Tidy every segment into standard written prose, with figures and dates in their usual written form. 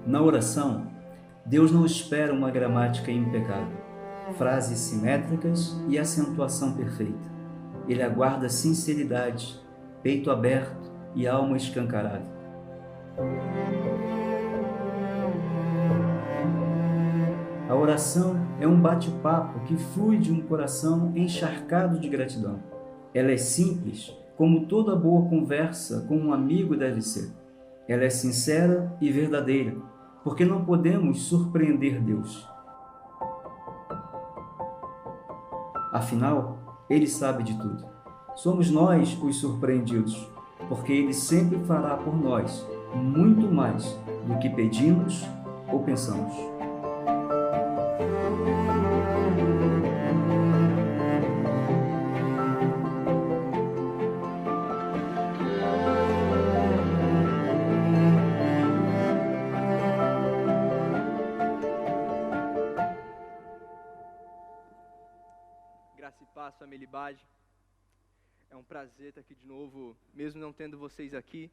Na oração, Deus não espera uma gramática impecável, frases simétricas e acentuação perfeita. Ele aguarda sinceridade, peito aberto e alma escancarada. A oração é um bate-papo que flui de um coração encharcado de gratidão. Ela é simples, como toda boa conversa com um amigo deve ser. Ela é sincera e verdadeira, porque não podemos surpreender Deus. Afinal, Ele sabe de tudo. Somos nós os surpreendidos, porque Ele sempre fará por nós muito mais do que pedimos ou pensamos. Graça e paz, família Ibage. É um prazer estar aqui de novo, mesmo não tendo vocês aqui,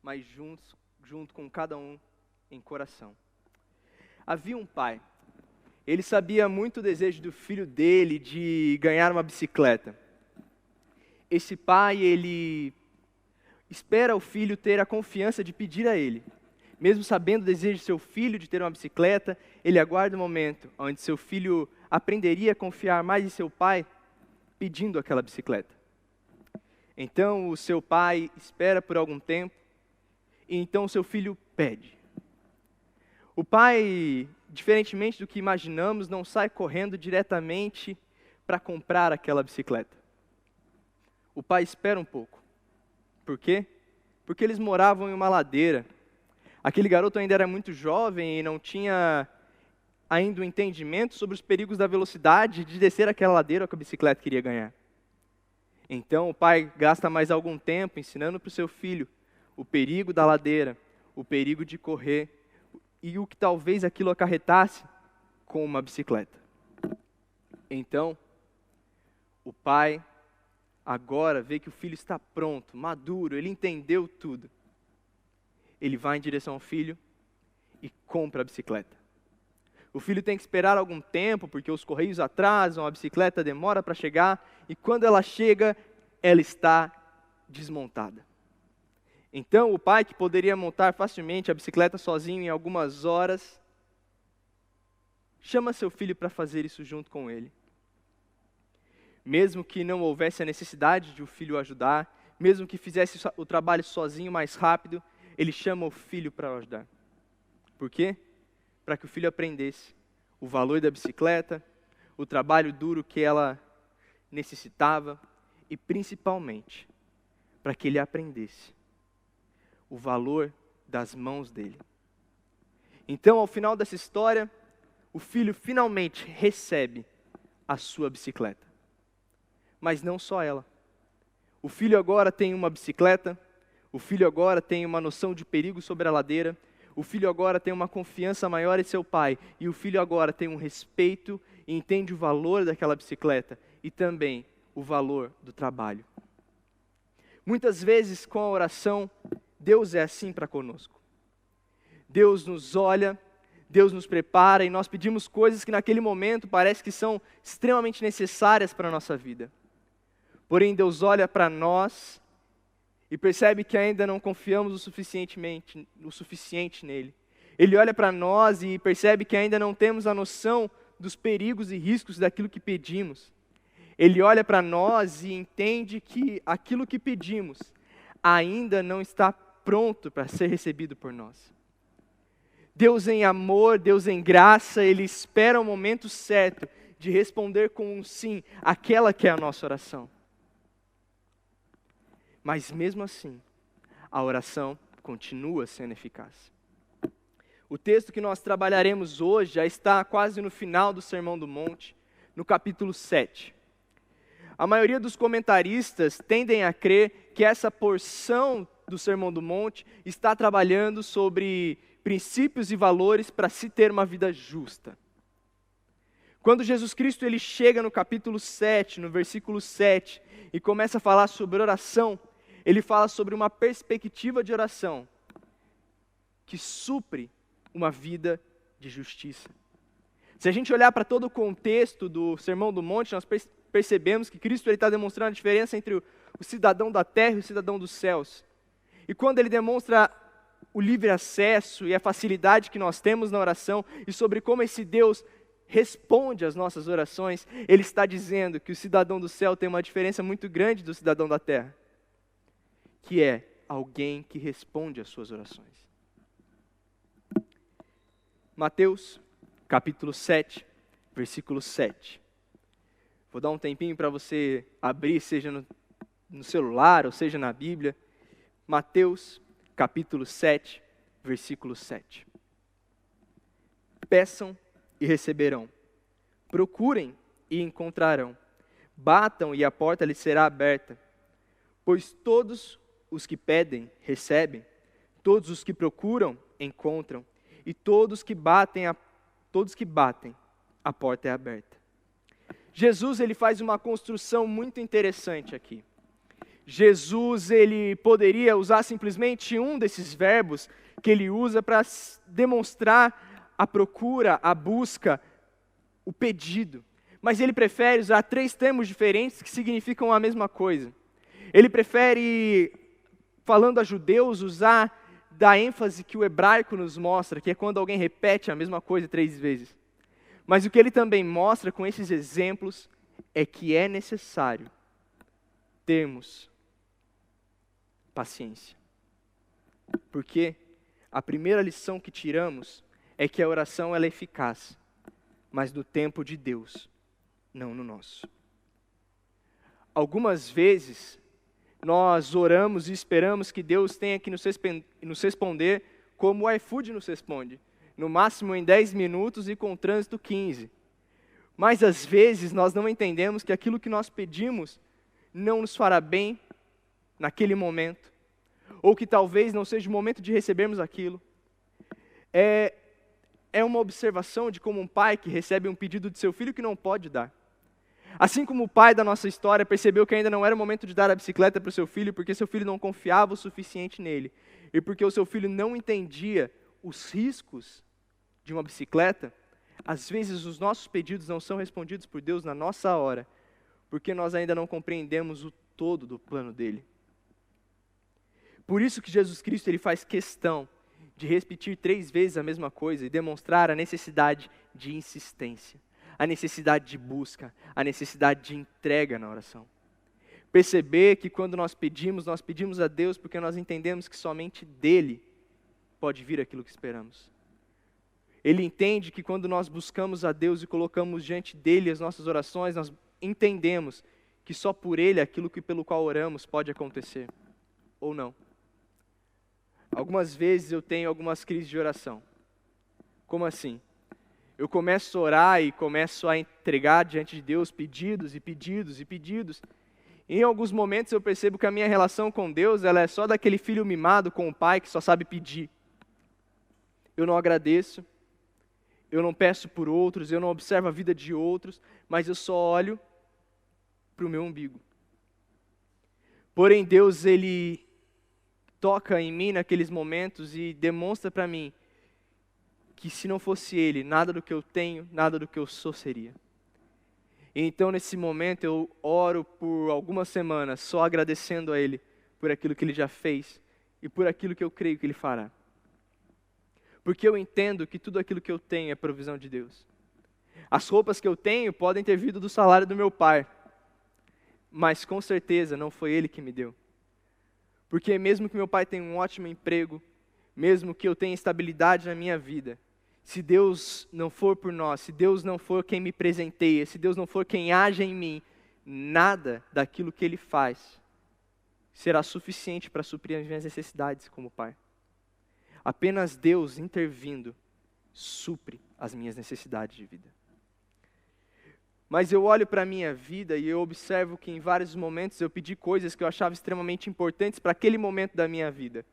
mas junto com cada um em coração. Havia um pai. Ele sabia muito o desejo do filho dele de ganhar uma bicicleta. Esse pai, ele espera o filho ter a confiança de pedir a ele. Mesmo sabendo o desejo de seu filho de ter uma bicicleta, ele aguarda o momento onde seu filho aprenderia a confiar mais em seu pai, pedindo aquela bicicleta. Então o seu pai espera por algum tempo, e então o seu filho pede. O pai, diferentemente do que imaginamos, não sai correndo diretamente para comprar aquela bicicleta. O pai espera um pouco. Por quê? Porque eles moravam em uma ladeira. Aquele garoto ainda era muito jovem e não tinha ainda o entendimento sobre os perigos da velocidade de descer aquela ladeira que a bicicleta queria ganhar. Então o pai gasta mais algum tempo ensinando para o seu filho o perigo da ladeira, o perigo de correr e o que talvez aquilo acarretasse com uma bicicleta. Então, o pai agora vê que o filho está pronto, maduro, ele entendeu tudo. Ele vai em direção ao filho e compra a bicicleta. O filho tem que esperar algum tempo, porque os correios atrasam, a bicicleta demora para chegar, e quando ela chega, ela está desmontada. Então, o pai, que poderia montar facilmente a bicicleta sozinho em algumas horas, chama seu filho para fazer isso junto com ele. Mesmo que não houvesse a necessidade de o filho ajudar, mesmo que fizesse o trabalho sozinho mais rápido, ele chama o filho para ajudar. Por quê? Para que o filho aprendesse o valor da bicicleta, o trabalho duro que ela necessitava e, principalmente, para que ele aprendesse o valor das mãos dele. Então, ao final dessa história, o filho finalmente recebe a sua bicicleta. Mas não só ela. O filho agora tem uma bicicleta, o filho agora tem uma noção de perigo sobre a ladeira, o filho agora tem uma confiança maior em seu pai, e o filho agora tem um respeito e entende o valor daquela bicicleta e também o valor do trabalho. Muitas vezes, com a oração, Deus é assim para conosco. Deus nos olha, Deus nos prepara e nós pedimos coisas que naquele momento parece que são extremamente necessárias para a nossa vida. Porém, Deus olha para nós e percebe que ainda não confiamos o suficiente nele. Ele olha para nós e percebe que ainda não temos a noção dos perigos e riscos daquilo que pedimos. Ele olha para nós e entende que aquilo que pedimos ainda não está pronto para ser recebido por nós. Deus em amor, Deus em graça, Ele espera o momento certo de responder com um sim àquela que é a nossa oração. Mas mesmo assim, a oração continua sendo eficaz. O texto que nós trabalharemos hoje já está quase no final do Sermão do Monte, no capítulo 7. A maioria dos comentaristas tendem a crer que essa porção do Sermão do Monte está trabalhando sobre princípios e valores para se ter uma vida justa. Quando Jesus Cristo ele chega no capítulo 7, no versículo 7, e começa a falar sobre oração, ele fala sobre uma perspectiva de oração que supre uma vida de justiça. Se a gente olhar para todo o contexto do Sermão do Monte, nós percebemos que Cristo está demonstrando a diferença entre o cidadão da terra e o cidadão dos céus. E quando ele demonstra o livre acesso e a facilidade que nós temos na oração e sobre como esse Deus responde às nossas orações, ele está dizendo que o cidadão do céu tem uma diferença muito grande do cidadão da terra, que é alguém que responde às suas orações. Mateus, capítulo 7, versículo 7. Vou dar um tempinho para você abrir, seja no celular ou seja na Bíblia. Mateus, capítulo 7, versículo 7. Peçam e receberão. Procurem e encontrarão. Batam e a porta lhes será aberta. Pois todos os que pedem, recebem. Todos os que procuram, encontram. E todos que batem, a porta é aberta. Jesus, ele faz uma construção muito interessante aqui. Jesus, ele poderia usar simplesmente um desses verbos que ele usa para demonstrar a procura, a busca, o pedido. Mas ele prefere usar 3 termos diferentes que significam a mesma coisa. Ele prefere, falando a judeus, usar da ênfase que o hebraico nos mostra, que é quando alguém repete a mesma coisa 3 vezes. Mas o que ele também mostra com esses exemplos é que é necessário termos paciência. Porque a primeira lição que tiramos é que a oração ela é eficaz, mas no tempo de Deus, não no nosso. Algumas vezes, nós oramos e esperamos que Deus tenha que nos responder como o iFood nos responde, no máximo em 10 minutos e com trânsito 15. Mas às vezes nós não entendemos que aquilo que nós pedimos não nos fará bem naquele momento, ou que talvez não seja o momento de recebermos aquilo. É uma observação de como um pai que recebe um pedido de seu filho que não pode dar. Assim como o pai da nossa história percebeu que ainda não era o momento de dar a bicicleta para o seu filho, porque seu filho não confiava o suficiente nele, e porque o seu filho não entendia os riscos de uma bicicleta, às vezes os nossos pedidos não são respondidos por Deus na nossa hora, porque nós ainda não compreendemos o todo do plano dele. Por isso que Jesus Cristo ele faz questão de repetir 3 vezes a mesma coisa e demonstrar a necessidade de insistência, a necessidade de busca, a necessidade de entrega na oração. Perceber que quando nós pedimos a Deus porque nós entendemos que somente dele pode vir aquilo que esperamos. Ele entende que quando nós buscamos a Deus e colocamos diante dele as nossas orações, nós entendemos que só por ele aquilo pelo qual oramos pode acontecer, ou não. Algumas vezes eu tenho algumas crises de oração. Como assim? Eu começo a orar e começo a entregar diante de Deus pedidos e pedidos e pedidos. E em alguns momentos eu percebo que a minha relação com Deus ela é só daquele filho mimado com o pai que só sabe pedir. Eu não agradeço, eu não peço por outros, eu não observo a vida de outros, mas eu só olho para o meu umbigo. Porém, Deus, ele toca em mim naqueles momentos e demonstra para mim que se não fosse Ele, nada do que eu tenho, nada do que eu sou seria. E então, nesse momento, eu oro por algumas semanas, só agradecendo a Ele por aquilo que Ele já fez e por aquilo que eu creio que Ele fará. Porque eu entendo que tudo aquilo que eu tenho é provisão de Deus. As roupas que eu tenho podem ter vindo do salário do meu pai, mas com certeza não foi Ele que me deu. Porque mesmo que meu pai tenha um ótimo emprego, mesmo que eu tenha estabilidade na minha vida, se Deus não for por nós, se Deus não for quem me presenteia, se Deus não for quem age em mim, nada daquilo que Ele faz será suficiente para suprir as minhas necessidades como pai. Apenas Deus intervindo supre as minhas necessidades de vida. Mas eu olho para a minha vida e eu observo que em vários momentos eu pedi coisas que eu achava extremamente importantes para aquele momento da minha vida.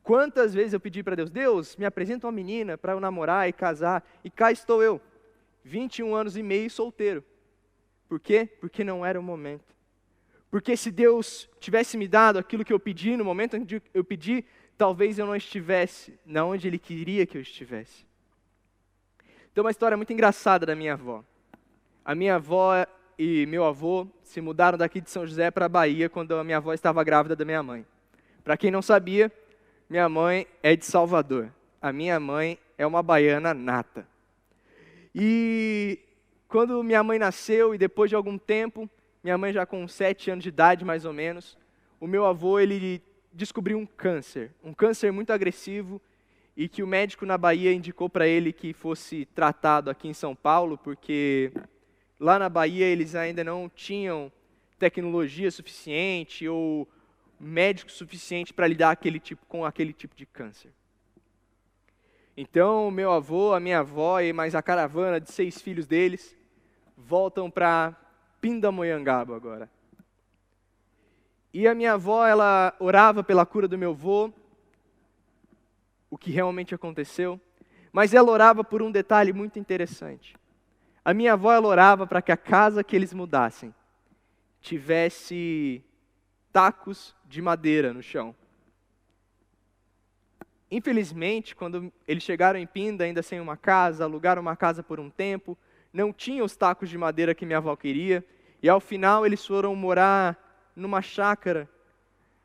Quantas vezes eu pedi para Deus, Deus, me apresenta uma menina para eu namorar e casar, e cá estou eu, 21 anos e meio solteiro. Por quê? Porque não era o momento. Porque se Deus tivesse me dado aquilo que eu pedi no momento em que eu pedi, talvez eu não estivesse na onde Ele queria que eu estivesse. Tem uma história muito engraçada da minha avó. A minha avó e meu avô se mudaram daqui de São José para a Bahia quando a minha avó estava grávida da minha mãe. Para quem não sabia, minha mãe é de Salvador. A minha mãe é uma baiana nata. E quando minha mãe nasceu e depois de algum tempo, minha mãe já com 7 anos de idade mais ou menos, o meu avô ele descobriu um câncer muito agressivo e que o médico na Bahia indicou para ele que fosse tratado aqui em São Paulo, porque lá na Bahia eles ainda não tinham tecnologia suficiente ou médico suficiente para lidar com aquele tipo de câncer. Então, meu avô, a minha avó e mais a caravana de 6 filhos deles voltam para Pindamonhangaba agora. E a minha avó, ela orava pela cura do meu avô, o que realmente aconteceu, mas ela orava por um detalhe muito interessante. A minha avó, ela orava para que a casa que eles mudassem tivesse tacos de madeira no chão. Infelizmente, quando eles chegaram em Pinda, ainda sem uma casa, alugaram uma casa por um tempo, não tinha os tacos de madeira que minha avó queria, e ao final eles foram morar numa chácara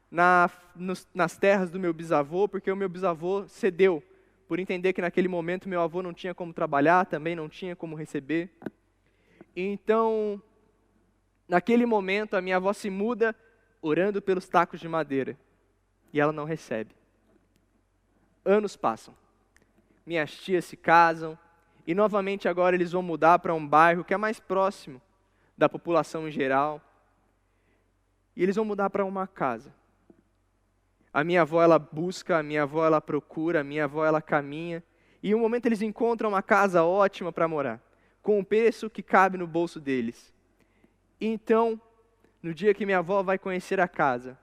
nas terras do meu bisavô, porque o meu bisavô cedeu, por entender que naquele momento meu avô não tinha como trabalhar, também não tinha como receber. Então, naquele momento, a minha avó se muda orando pelos tacos de madeira, e ela não recebe. Anos passam, minhas tias se casam, e novamente agora eles vão mudar para um bairro que é mais próximo da população em geral, e eles vão mudar para uma casa. A minha avó, ela busca, a minha avó, ela procura, a minha avó, ela caminha, e em um momento eles encontram uma casa ótima para morar, com um preço que cabe no bolso deles. E então, no dia que minha avó vai conhecer a casa,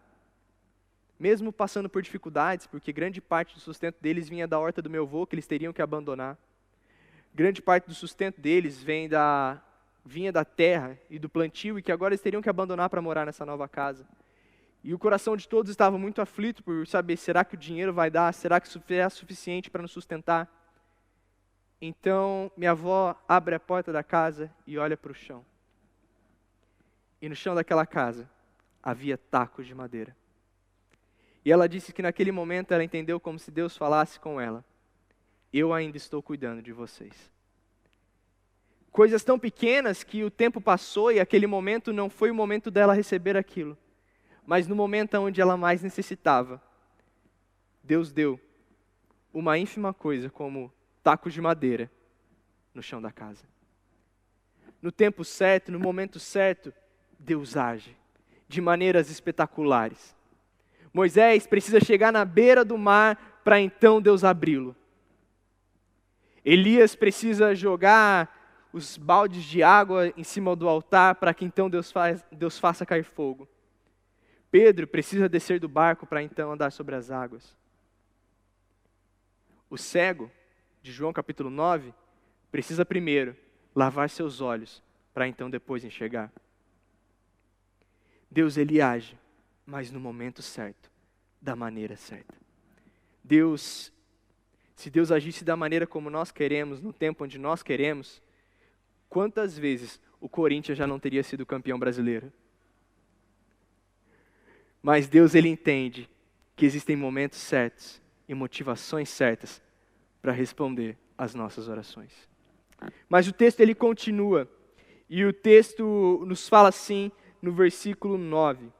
mesmo passando por dificuldades, porque grande parte do sustento deles vinha da horta do meu avô, que eles teriam que abandonar. Grande parte do sustento deles vinha da terra e do plantio, e que agora eles teriam que abandonar para morar nessa nova casa. E o coração de todos estava muito aflito por saber, será que o dinheiro vai dar? Será que isso é suficiente para nos sustentar? Então, minha avó abre a porta da casa e olha para o chão. E no chão daquela casa havia tacos de madeira. E ela disse que naquele momento ela entendeu como se Deus falasse com ela: eu ainda estou cuidando de vocês. Coisas tão pequenas que o tempo passou e aquele momento não foi o momento dela receber aquilo. Mas no momento onde ela mais necessitava, Deus deu uma ínfima coisa como tacos de madeira no chão da casa. No tempo certo, no momento certo, Deus age de maneiras espetaculares. Moisés precisa chegar na beira do mar para então Deus abri-lo. Elias precisa jogar os baldes de água em cima do altar para que então Deus faça cair fogo. Pedro precisa descer do barco para então andar sobre as águas. O cego, de João capítulo 9, precisa primeiro lavar seus olhos para então depois enxergar. Deus, ele age, mas no momento certo, da maneira certa. Se Deus agisse da maneira como nós queremos, no tempo onde nós queremos, quantas vezes o Corinthians já não teria sido campeão brasileiro? Mas Deus, ele entende que existem momentos certos e motivações certas para responder às nossas orações. Mas o texto, ele continua, e o texto nos fala assim, no versículo 9.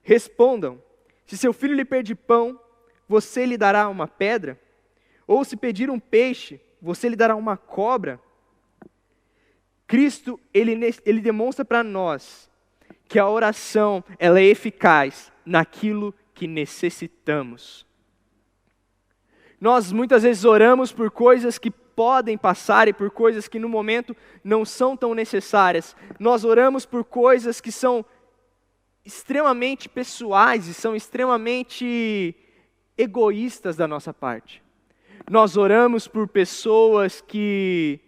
Respondam: se seu filho lhe pedir pão, você lhe dará uma pedra? Ou se pedir um peixe, você lhe dará uma cobra? Cristo, ele demonstra para nós que a oração, ela é eficaz naquilo que necessitamos. Nós muitas vezes oramos por coisas que podem passar e por coisas que no momento não são tão necessárias. Nós oramos por coisas que são extremamente pessoais e são extremamente egoístas da nossa parte. Nós oramos por pessoas que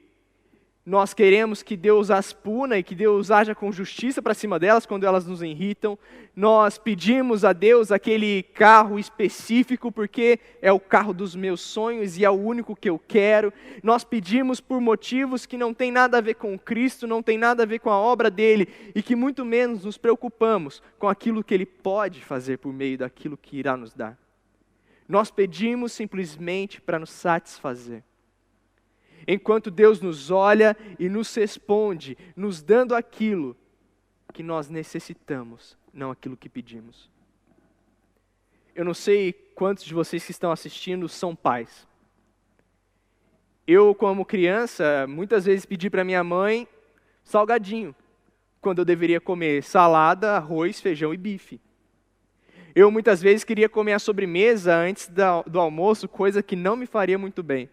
Nós queremos que Deus as puna e que Deus haja com justiça para cima delas quando elas nos irritam. Nós pedimos a Deus aquele carro específico porque é o carro dos meus sonhos e é o único que eu quero. Nós pedimos por motivos que não tem nada a ver com Cristo, não tem nada a ver com a obra dele e que muito menos nos preocupamos com aquilo que ele pode fazer por meio daquilo que irá nos dar. Nós pedimos simplesmente para nos satisfazer. Enquanto Deus nos olha e nos responde, nos dando aquilo que nós necessitamos, não aquilo que pedimos. Eu não sei quantos de vocês que estão assistindo são pais. Eu, como criança, muitas vezes pedi para minha mãe salgadinho, quando eu deveria comer salada, arroz, feijão e bife. Eu muitas vezes queria comer a sobremesa antes do almoço, coisa que não me faria muito bem.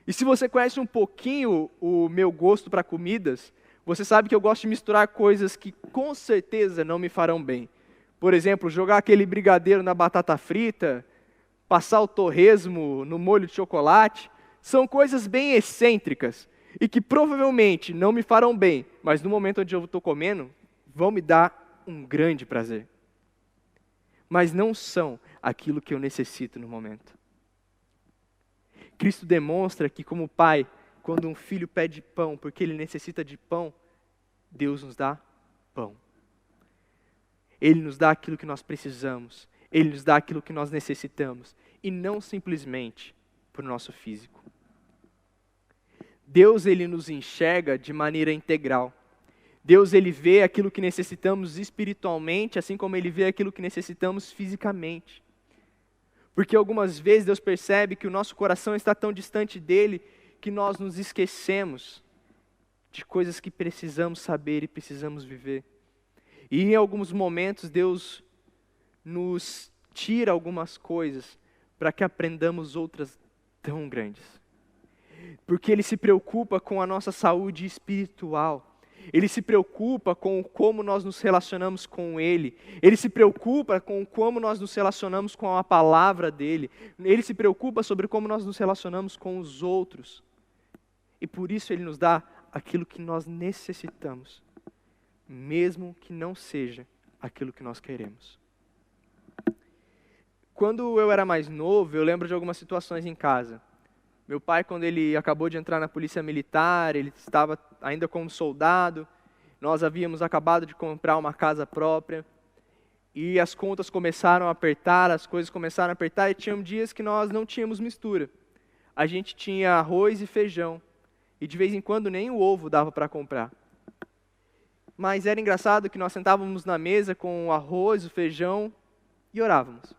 E se você conhece um pouquinho o meu gosto para comidas, você sabe que eu gosto de misturar coisas que com certeza não me farão bem. Por exemplo, jogar aquele brigadeiro na batata frita, passar o torresmo no molho de chocolate, são coisas bem excêntricas e que provavelmente não me farão bem, mas no momento onde eu estou comendo, vão me dar um grande prazer. Mas não são aquilo que eu necessito no momento. Cristo demonstra que, como pai, quando um filho pede pão porque ele necessita de pão, Deus nos dá pão. Ele nos dá aquilo que nós precisamos, Ele nos dá aquilo que nós necessitamos, e não simplesmente para o nosso físico. Deus, Ele nos enxerga de maneira integral. Deus, Ele vê aquilo que necessitamos espiritualmente, assim como Ele vê aquilo que necessitamos fisicamente. Porque algumas vezes Deus percebe que o nosso coração está tão distante dEle que nós nos esquecemos de coisas que precisamos saber e precisamos viver. E em alguns momentos Deus nos tira algumas coisas para que aprendamos outras tão grandes. Porque Ele se preocupa com a nossa saúde espiritual. Ele se preocupa com como nós nos relacionamos com Ele. Ele se preocupa com como nós nos relacionamos com a palavra dEle. Ele se preocupa sobre como nós nos relacionamos com os outros. E por isso Ele nos dá aquilo que nós necessitamos, mesmo que não seja aquilo que nós queremos. Quando eu era mais novo, eu lembro de algumas situações em casa. Meu pai, quando ele acabou de entrar na polícia militar, ele estava ainda como soldado, nós havíamos acabado de comprar uma casa própria, e as contas começaram a apertar, as coisas começaram a apertar, e tinham dias que nós não tínhamos mistura. A gente tinha arroz e feijão, e de vez em quando nem o ovo dava para comprar. Mas era engraçado que nós sentávamos na mesa com o arroz, o feijão, e orávamos.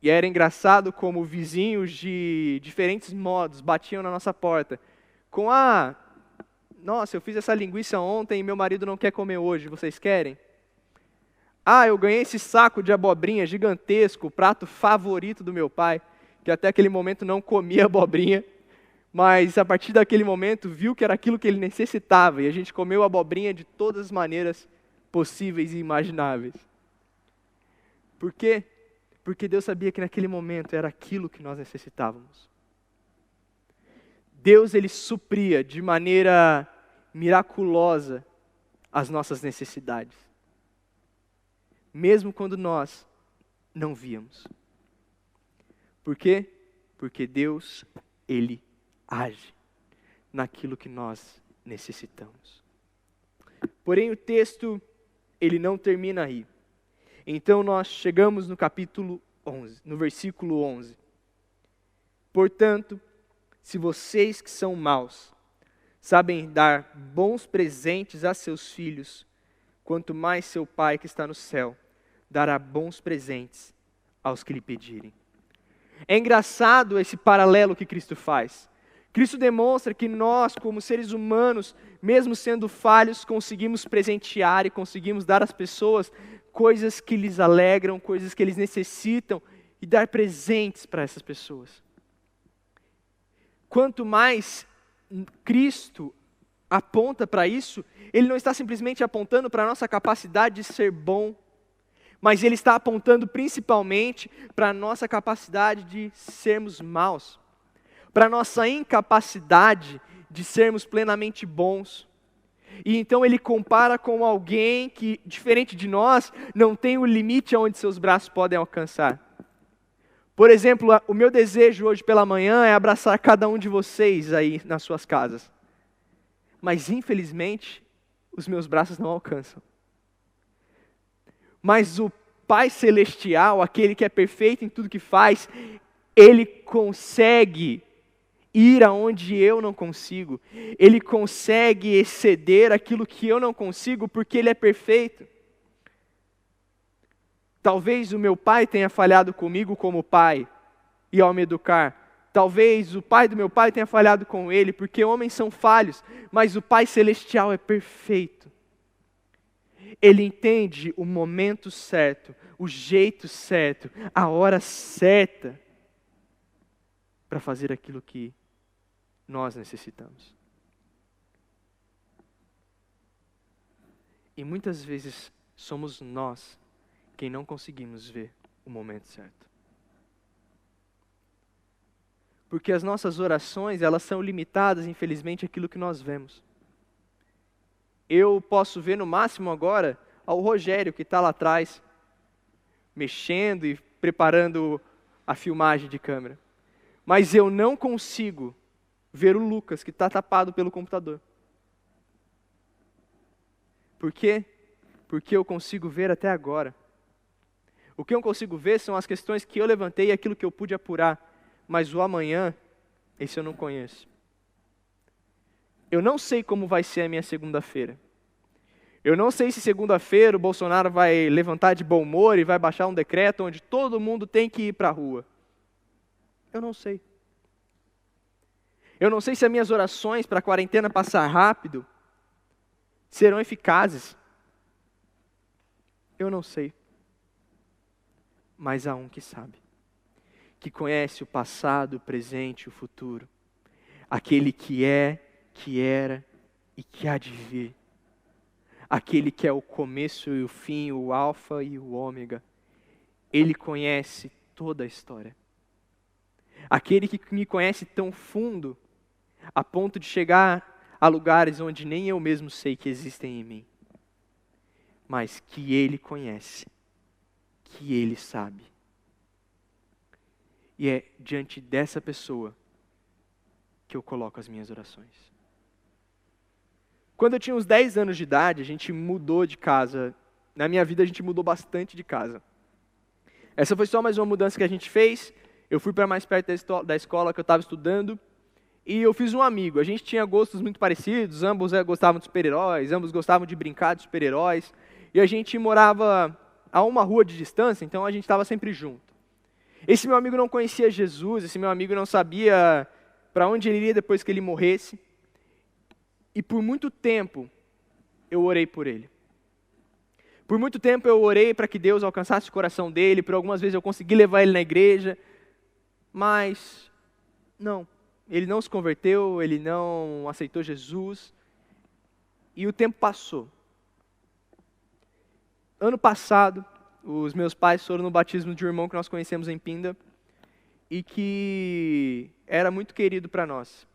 E era engraçado como vizinhos de diferentes modos batiam na nossa porta. Nossa, eu fiz essa linguiça ontem e meu marido não quer comer hoje, vocês querem? Eu ganhei esse saco de abobrinha gigantesco, o prato favorito do meu pai, que até aquele momento não comia abobrinha, mas a partir daquele momento viu que era aquilo que ele necessitava, e a gente comeu abobrinha de todas as maneiras possíveis e imagináveis. Por quê? Porque Deus sabia que naquele momento era aquilo que nós necessitávamos. Deus, Ele supria de maneira miraculosa as nossas necessidades. Mesmo quando nós não víamos. Por quê? Porque Deus, Ele age naquilo que nós necessitamos. Porém, o texto, ele não termina aí. Então nós chegamos no capítulo 11, no versículo 11. Portanto, se vocês que são maus sabem dar bons presentes a seus filhos, quanto mais seu Pai que está no céu dará bons presentes aos que lhe pedirem. É engraçado esse paralelo que Cristo faz. Cristo demonstra que nós, como seres humanos, mesmo sendo falhos, conseguimos presentear e conseguimos dar às pessoas coisas que lhes alegram, coisas que eles necessitam, e dar presentes para essas pessoas. Quanto mais Cristo aponta para isso, Ele não está simplesmente apontando para a nossa capacidade de ser bom, mas Ele está apontando principalmente para a nossa capacidade de sermos maus. para a nossa incapacidade de sermos plenamente bons. E então ele compara com alguém que, diferente de nós, não tem o limite aonde seus braços podem alcançar. Por exemplo, o meu desejo hoje pela manhã é abraçar cada um de vocês aí nas suas casas. Mas infelizmente, os meus braços não alcançam. Mas o Pai Celestial, aquele que é perfeito em tudo que faz, Ele consegue ir aonde eu não consigo. Ele consegue exceder aquilo que eu não consigo, porque Ele é perfeito. Talvez o meu pai tenha falhado comigo como pai, e ao me educar. Talvez o pai do meu pai tenha falhado com ele, porque homens são falhos, mas o Pai Celestial é perfeito. Ele entende o momento certo, o jeito certo, a hora certa, para fazer aquilo que nós necessitamos. E muitas vezes somos nós quem não conseguimos ver o momento certo. Porque as nossas orações, elas são limitadas, infelizmente, àquilo que nós vemos. Eu posso ver no máximo agora ao Rogério, que está lá atrás, mexendo e preparando a filmagem de câmera. Mas eu não consigo ver o Lucas, que está tapado pelo computador. Por quê? Porque eu consigo ver até agora. O que eu consigo ver são as questões que eu levantei e aquilo que eu pude apurar. Mas o amanhã, esse eu não conheço. Eu não sei como vai ser a minha segunda-feira. Eu não sei se segunda-feira o Bolsonaro vai levantar de bom humor e vai baixar um decreto onde todo mundo tem que ir para a rua. Eu não sei. Eu não sei se as minhas orações para a quarentena passar rápido serão eficazes. Eu não sei. Mas há um que sabe, que conhece o passado, o presente e o futuro. Aquele que é, que era e que há de vir. Aquele que é o começo e o fim, o alfa e o ômega. Ele conhece toda a história. Aquele que me conhece tão fundo, a ponto de chegar a lugares onde nem eu mesmo sei que existem em mim. Mas que Ele conhece, que Ele sabe. E é diante dessa pessoa que eu coloco as minhas orações. Quando eu tinha uns 10 anos de idade, a gente mudou de casa. Na minha vida, a gente mudou bastante de casa. Essa foi só mais uma mudança que a gente fez. Eu fui para mais perto da escola que eu estava estudando. E eu fiz um amigo. A gente tinha gostos muito parecidos. Ambos gostavam de super-heróis. Ambos gostavam de brincar de super-heróis. E a gente morava a uma rua de distância, então a gente estava sempre junto. Esse meu amigo não conhecia Jesus. Esse meu amigo não sabia para onde ele iria depois que ele morresse. E por muito tempo, eu orei por ele. Por muito tempo eu orei para que Deus alcançasse o coração dele. Por algumas vezes eu consegui levar ele na igreja. Mas, não. Ele não se converteu, ele não aceitou Jesus. E o tempo passou. Ano passado, os meus pais foram no batismo de um irmão que nós conhecemos em Pinda. E que era muito querido para nós.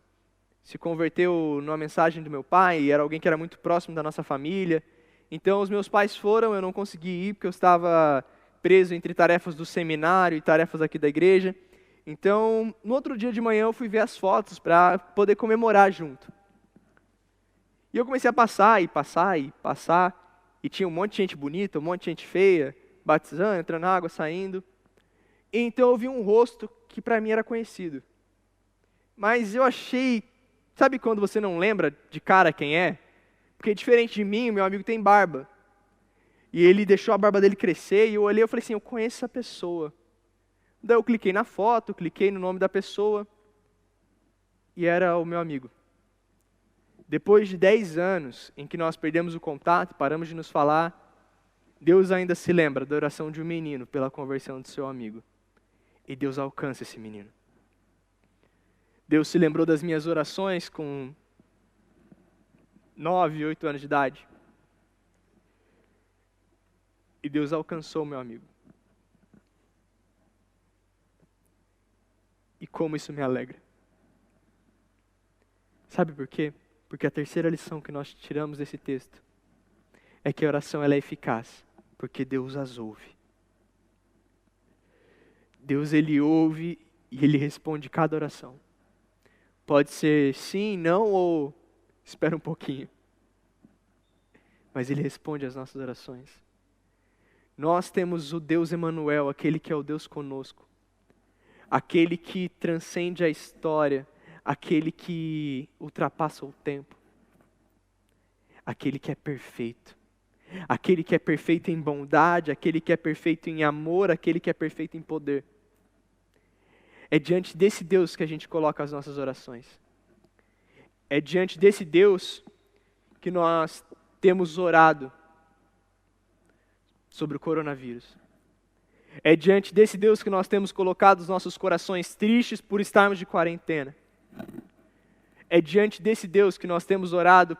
Se converteu numa mensagem do meu pai, era alguém que era muito próximo da nossa família. Então os meus pais foram, eu não consegui ir porque eu estava preso entre tarefas do seminário e tarefas aqui da igreja. Então, no outro dia de manhã eu fui ver as fotos para poder comemorar junto. E eu comecei a passar, e tinha um monte de gente bonita, um monte de gente feia, batizando, entrando na água, saindo. E então eu vi um rosto que para mim era conhecido. Mas eu achei, sabe quando você não lembra de cara quem é? Porque diferente de mim, o meu amigo tem barba. E ele deixou a barba dele crescer, e eu olhei e falei assim, eu conheço essa pessoa. Daí eu cliquei na foto, cliquei no nome da pessoa, e era o meu amigo. Depois de 10 anos em que nós perdemos o contato, paramos de nos falar, Deus ainda se lembra da oração de um menino pela conversão do seu amigo. E Deus alcança esse menino. Deus se lembrou das minhas orações com 9, 8 anos de idade. E Deus alcançou o meu amigo. E como isso me alegra. Sabe por quê? Porque a terceira lição que nós tiramos desse texto é que a oração ela é eficaz, porque Deus as ouve. Deus, Ele ouve e Ele responde cada oração. Pode ser sim, não ou espera um pouquinho. Mas Ele responde às nossas orações. Nós temos o Deus Emanuel, aquele que é o Deus conosco. Aquele que transcende a história, aquele que ultrapassa o tempo. Aquele que é perfeito. Aquele que é perfeito em bondade, aquele que é perfeito em amor, aquele que é perfeito em poder. É diante desse Deus que a gente coloca as nossas orações. É diante desse Deus que nós temos orado sobre o coronavírus. É diante desse Deus que nós temos colocado os nossos corações tristes por estarmos de quarentena. É diante desse Deus que nós temos orado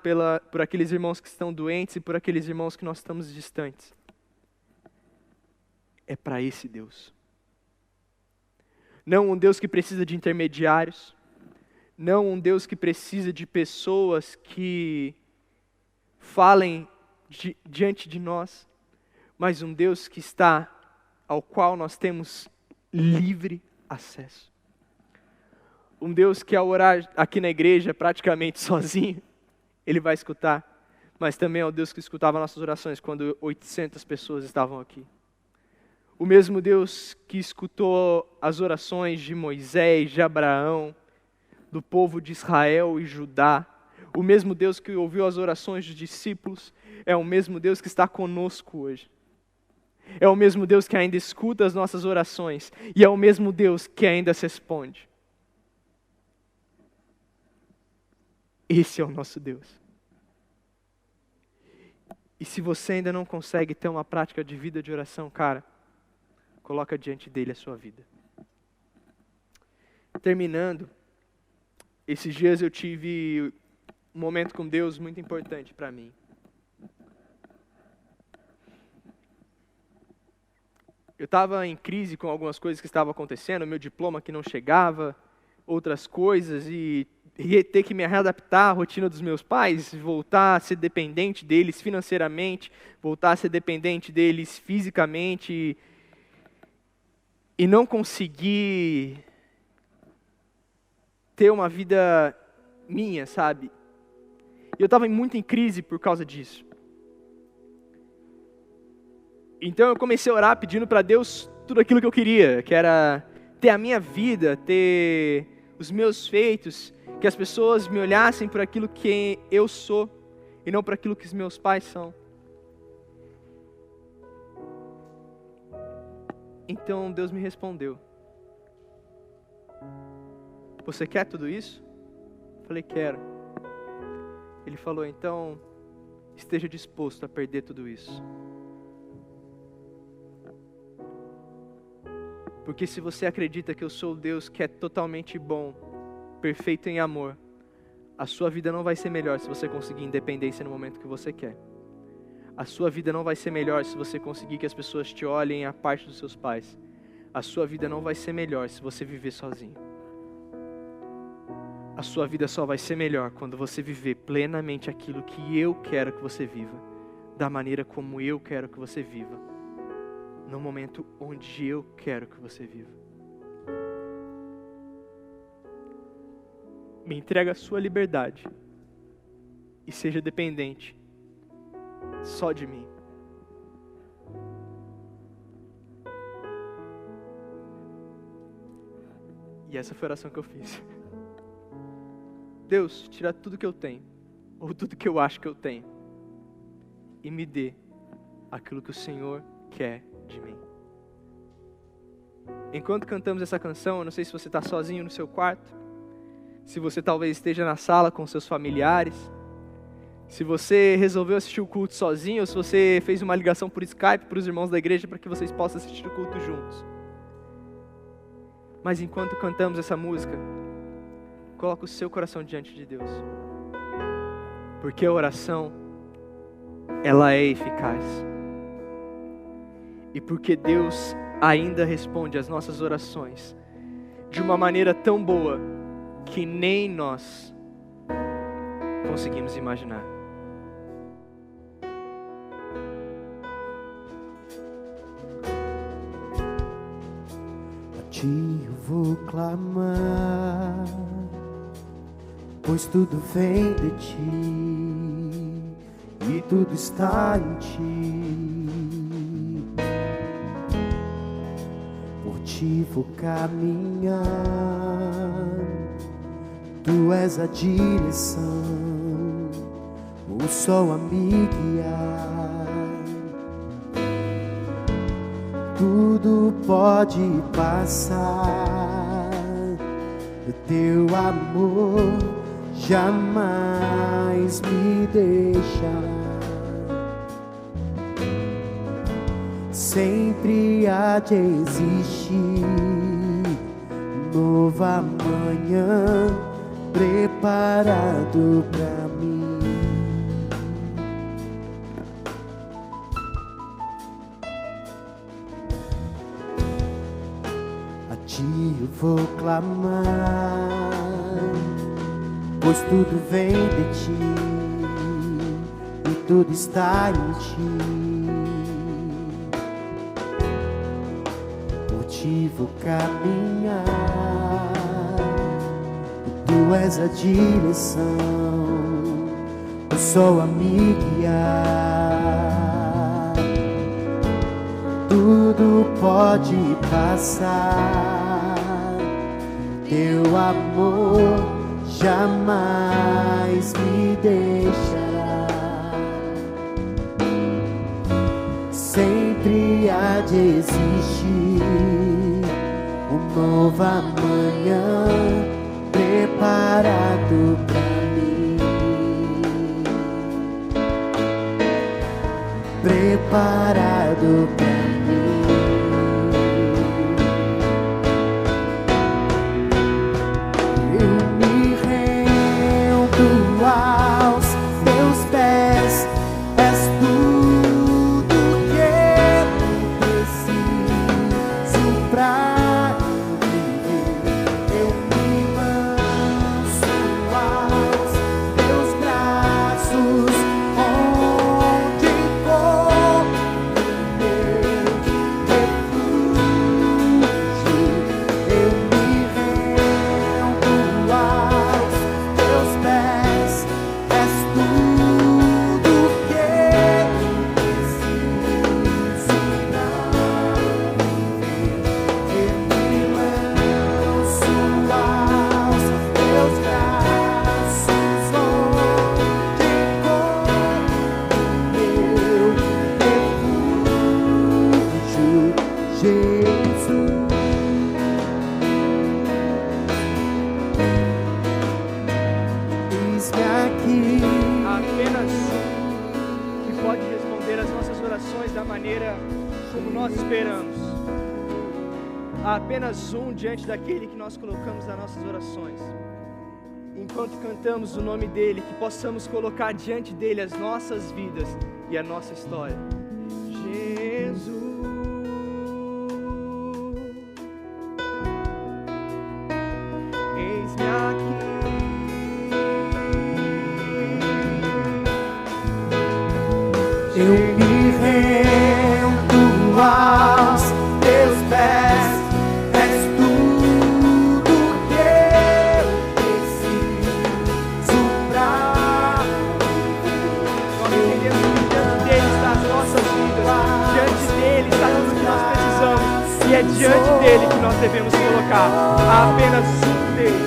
por aqueles irmãos que estão doentes e por aqueles irmãos que nós estamos distantes. É para esse Deus. Não um Deus que precisa de intermediários. Não um Deus que precisa de pessoas que falem diante de nós. Mas um Deus que está, ao qual nós temos livre acesso. Um Deus que ao orar aqui na igreja, praticamente sozinho, Ele vai escutar. Mas também é o Deus que escutava nossas orações quando 800 pessoas estavam aqui. O mesmo Deus que escutou as orações de Moisés, de Abraão, do povo de Israel e Judá. O mesmo Deus que ouviu as orações dos discípulos, é o mesmo Deus que está conosco hoje. É o mesmo Deus que ainda escuta as nossas orações. E é o mesmo Deus que ainda se responde. Esse é o nosso Deus. E se você ainda não consegue ter uma prática de vida de oração, cara, coloca diante dele a sua vida. Terminando, esses dias eu tive um momento com Deus muito importante para mim. Eu estava em crise com algumas coisas que estavam acontecendo, meu diploma que não chegava, outras coisas, e ia ter que me readaptar à rotina dos meus pais, voltar a ser dependente deles financeiramente, voltar a ser dependente deles fisicamente, e não conseguir ter uma vida minha, sabe? E eu estava muito em crise por causa disso. Então eu comecei a orar pedindo para Deus tudo aquilo que eu queria, que era ter a minha vida, ter os meus feitos, que as pessoas me olhassem por aquilo que eu sou e não por aquilo que os meus pais são. Então Deus me respondeu. Você quer tudo isso? Eu falei, quero. Ele falou, então esteja disposto a perder tudo isso. Porque se você acredita que eu sou o Deus que é totalmente bom, perfeito em amor, a sua vida não vai ser melhor se você conseguir independência no momento que você quer. A sua vida não vai ser melhor se você conseguir que as pessoas te olhem a parte dos seus pais. A sua vida não vai ser melhor se você viver sozinho. A sua vida só vai ser melhor quando você viver plenamente aquilo que eu quero que você viva, da maneira como eu quero que você viva, no momento onde eu quero que você viva. Me entrega a sua liberdade e seja dependente só de mim. E essa foi a oração que eu fiz. Deus, tira tudo que eu tenho, ou tudo que eu acho que eu tenho, e me dê aquilo que o Senhor quer de mim. Enquanto cantamos essa canção, eu não sei se você está sozinho no seu quarto, se você talvez esteja na sala com seus familiares, se você resolveu assistir o culto sozinho, ou se você fez uma ligação por Skype para os irmãos da igreja para que vocês possam assistir o culto juntos. Mas enquanto cantamos essa música, coloca o seu coração diante de Deus. Porque a oração, ela é eficaz. E porque Deus ainda responde às nossas orações de uma maneira tão boa que nem nós conseguimos imaginar. A Ti eu vou clamar, pois tudo vem de Ti e tudo está em Ti. Por Ti vou caminhar, Tu és a direção, o sol a me guiar. Tudo pode passar, o Teu amor jamais me deixa. Sempre há de existir nova manhã preparado pra mim. A Ti eu vou clamar, pois tudo vem de Ti e tudo está em Ti. Por Ti vou caminhar, Tu és a direção, o sol a me guiar. Tudo pode passar, Teu amor jamais me deixará. Sempre há de existir uma nova manhã preparado pra mim, preparado pra mim. Eu me rendo aos Teus pés, és tudo que eu preciso pra apenas um diante daquele que nós colocamos nas nossas orações. Enquanto cantamos o nome dele, que possamos colocar diante dele as nossas vidas e a nossa história. Jesus, eis-me aqui. Eu me rendo aos Teus pés, és tudo que eu preciso pra Nós entendemos que diante dele está as nossas vidas, diante dele está tudo que nós precisamos, e é diante dele que nós devemos colocar. Há apenas um Deus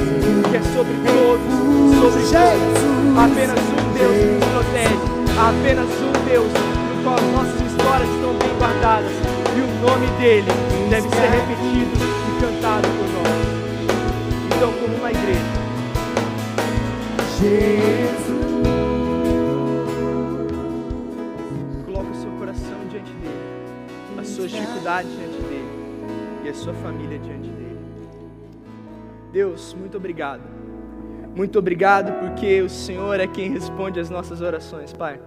que é sobre todos, sobre todos. Há apenas um Deus que nos protege. Há apenas um Deus no qual as nossas histórias estão bem guardadas, e o nome dele deve ser repetido e cantado por nós. Então, como uma igreja, Jesus, coloque o seu coração diante dele, as suas dificuldades diante dele e a sua família diante dele. Deus, muito obrigado. Muito obrigado porque o Senhor é quem responde às nossas orações, Pai.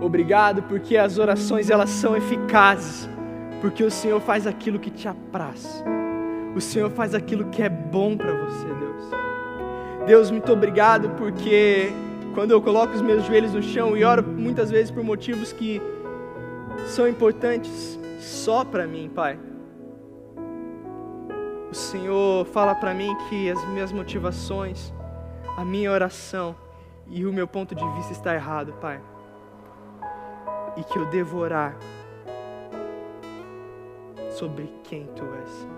Obrigado porque as orações elas são eficazes, porque o Senhor faz aquilo que te apraz. O Senhor faz aquilo que é bom para você, Deus. Deus, muito obrigado, porque quando eu coloco os meus joelhos no chão e oro muitas vezes por motivos que são importantes só para mim, Pai, o Senhor fala para mim que as minhas motivações, a minha oração e o meu ponto de vista está errado, Pai. E que eu devo orar sobre quem Tu és.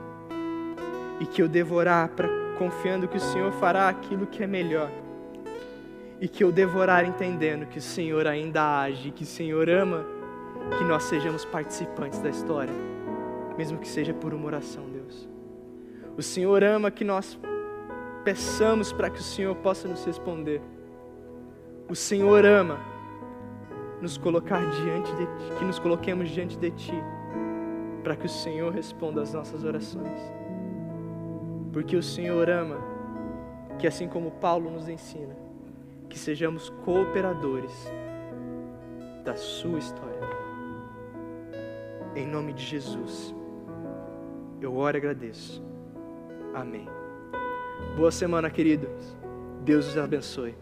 E que eu devo orar confiando que o Senhor fará aquilo que é melhor. E que eu devo orar entendendo que o Senhor ainda age, que o Senhor ama que nós sejamos participantes da história, mesmo que seja por uma oração, Deus. O Senhor ama que nós peçamos para que o Senhor possa nos responder. O Senhor ama nos colocar diante de Ti, que nos coloquemos diante de Ti, para que o Senhor responda às nossas orações. Porque o Senhor ama que, assim como Paulo nos ensina, que sejamos cooperadores da Sua história. Em nome de Jesus, eu oro e agradeço. Amém. Boa semana, queridos. Deus os abençoe.